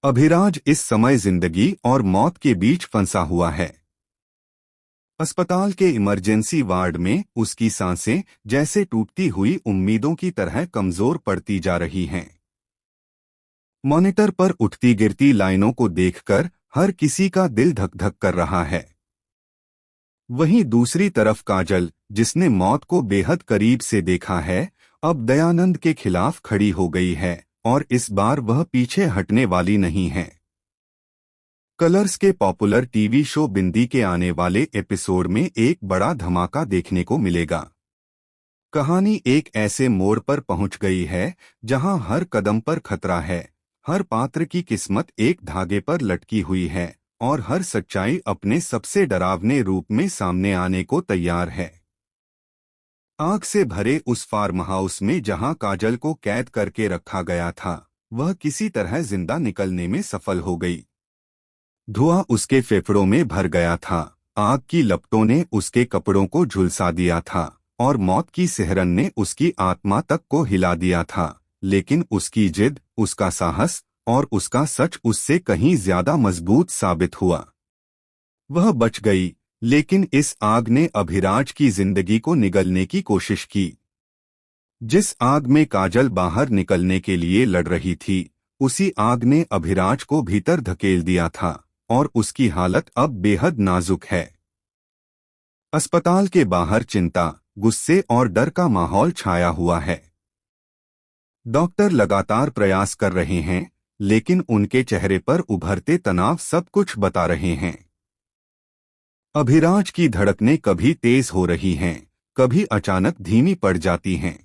अभिराज इस समय जिंदगी और मौत के बीच फंसा हुआ है। अस्पताल के इमरजेंसी वार्ड में उसकी सांसें जैसे टूटती हुई उम्मीदों की तरह कमजोर पड़ती जा रही हैं। मॉनिटर पर उठती गिरती लाइनों को देखकर हर किसी का दिल धक धक कर रहा है। वहीं दूसरी तरफ काजल, जिसने मौत को बेहद करीब से देखा है, अब दयानंद के खिलाफ खड़ी हो गई है और इस बार वह पीछे हटने वाली नहीं है। कलर्स के पॉपुलर टीवी शो बिंदी के आने वाले एपिसोड में एक बड़ा धमाका देखने को मिलेगा। कहानी एक ऐसे मोड़ पर पहुंच गई है जहां हर कदम पर खतरा है, हर पात्र की किस्मत एक धागे पर लटकी हुई है और हर सच्चाई अपने सबसे डरावने रूप में सामने आने को तैयार है। आग से भरे उस फार्म हाउस में जहां काजल को कैद करके रखा गया था, वह किसी तरह जिंदा निकलने में सफल हो गई। धुआं उसके फेफड़ों में भर गया था, आग की लपटों ने उसके कपड़ों को झुलसा दिया था और मौत की सिहरन ने उसकी आत्मा तक को हिला दिया था। लेकिन उसकी जिद, उसका साहस और उसका सच उससे कहीं ज्यादा मजबूत साबित हुआ। वह बच गई, लेकिन इस आग ने अभिराज की जिंदगी को निगलने की कोशिश की। जिस आग में काजल बाहर निकलने के लिए लड़ रही थी, उसी आग ने अभिराज को भीतर धकेल दिया था और उसकी हालत अब बेहद नाजुक है। अस्पताल के बाहर चिंता, गुस्से और डर का माहौल छाया हुआ है। डॉक्टर लगातार प्रयास कर रहे हैं, लेकिन उनके चेहरे पर उभरते तनाव सब कुछ बता रहे हैं। अभिराज की धड़कनें कभी तेज हो रही हैं, कभी अचानक धीमी पड़ जाती हैं।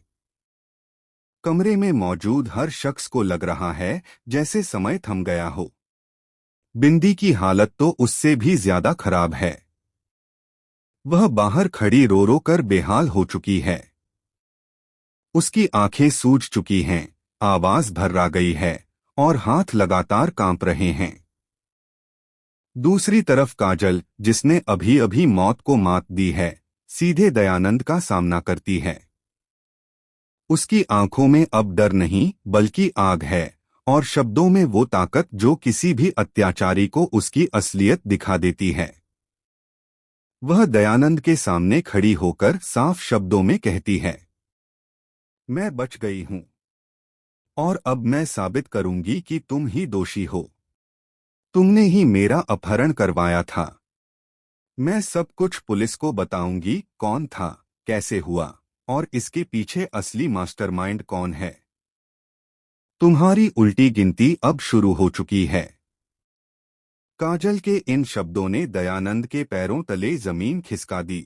कमरे में मौजूद हर शख्स को लग रहा है जैसे समय थम गया हो। बिंदी की हालत तो उससे भी ज्यादा खराब है। वह बाहर खड़ी रो रो कर बेहाल हो चुकी है। उसकी आंखें सूज चुकी हैं, आवाज भर्रा गई है और हाथ लगातार कांप रहे हैं। दूसरी तरफ काजल, जिसने अभी अभी मौत को मात दी है, सीधे दयानंद का सामना करती है। उसकी आंखों में अब डर नहीं बल्कि आग है और शब्दों में वो ताकत जो किसी भी अत्याचारी को उसकी असलियत दिखा देती है। वह दयानंद के सामने खड़ी होकर साफ शब्दों में कहती है, मैं बच गई हूं और अब मैं साबित करूंगी कि तुम ही दोषी हो। तुमने ही मेरा अपहरण करवाया था। मैं सब कुछ पुलिस को बताऊंगी, कौन था, कैसे हुआ और इसके पीछे असली मास्टरमाइंड कौन है। तुम्हारी उल्टी गिनती अब शुरू हो चुकी है। काजल के इन शब्दों ने दयानंद के पैरों तले जमीन खिसका दी।